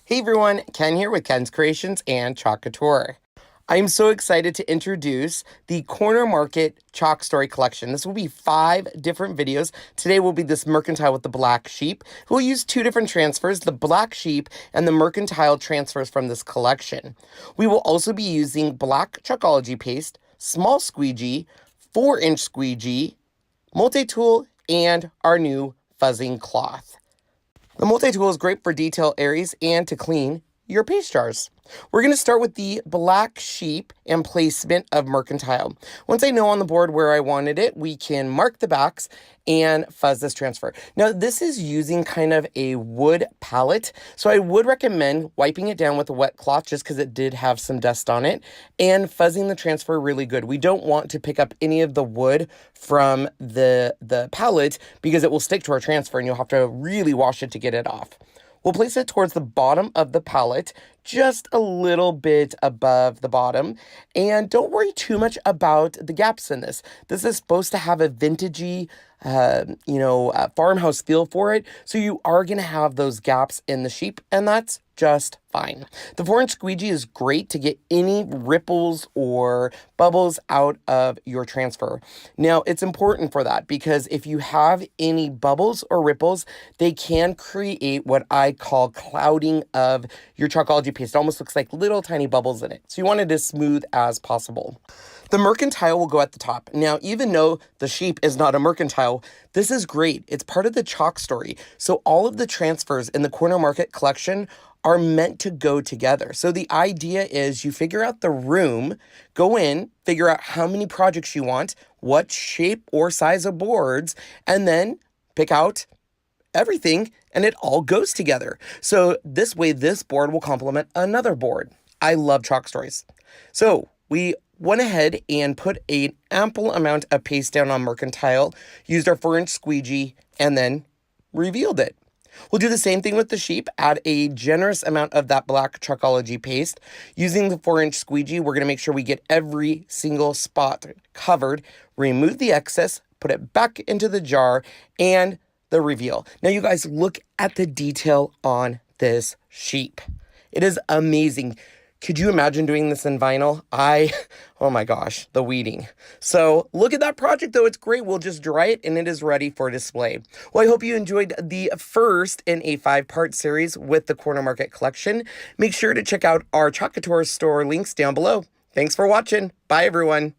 Hey everyone, Ken here with Ken's Creations and Chalk Couture. I am so excited to introduce the Corner Market Chalk Story Collection. This will be 5 different videos. Today will be this Mercantile with the black sheep. We'll use 2 different transfers, the black sheep and the Mercantile transfers from this collection. We will also be using black Chalkology paste, small squeegee, 4-inch squeegee, multi-tool, and our new fuzzing cloth. The multi-tool is great for detail areas and to clean your paste jars. We're going to start with the black sheep and placement of Mercantile. Once I know on the board where I wanted it, we can mark the backs and fuzz this transfer. Now, this is using kind of a wood palette, so I would recommend wiping it down with a wet cloth just because it did have some dust on it, and fuzzing the transfer really good. We don't want to pick up any of the wood from the palette because it will stick to our transfer and you'll have to really wash it to get it off. We'll place it towards the bottom of the palette, just a little bit above the bottom. And don't worry too much about the gaps in this. This is supposed to have a vintagey, farmhouse feel for it. So you are going to have those gaps in the sheep, and that's just fine. The 4-inch squeegee is great to get any ripples or bubbles out of your transfer. Now, it's important for that because if you have any bubbles or ripples, they can create what I call clouding of your Chalkology paste. It almost looks like little tiny bubbles in it. So you want it as smooth as possible. The Mercantile will go at the top. Now, even though the sheep is not a Mercantile, this is great. It's part of the chalk story. So all of the transfers in the Corner Market collection are meant to go together. So the idea is you figure out the room, go in, figure out how many projects you want, what shape or size of boards, and then pick out everything, and it all goes together. So this way, this board will complement another board. I love chalk stories. So we went ahead and put an ample amount of paste down on Mercantile, used our 4-inch squeegee, and then revealed it. We'll do the same thing with the sheep, add a generous amount of that black Chalkology paste. Using the 4-inch squeegee, we're going to make sure we get every single spot covered, remove the excess, put it back into the jar, and the reveal. Now, you guys, look at the detail on this sheep. It is amazing. Could you imagine doing this in vinyl? Oh my gosh, the weeding. So look at that project though, it's great. We'll just dry it and it is ready for display. Well, I hope you enjoyed the first in a 5-part series with the Corner Market collection. Make sure to check out our Chalk Couture store links down below. Thanks for watching. Bye everyone.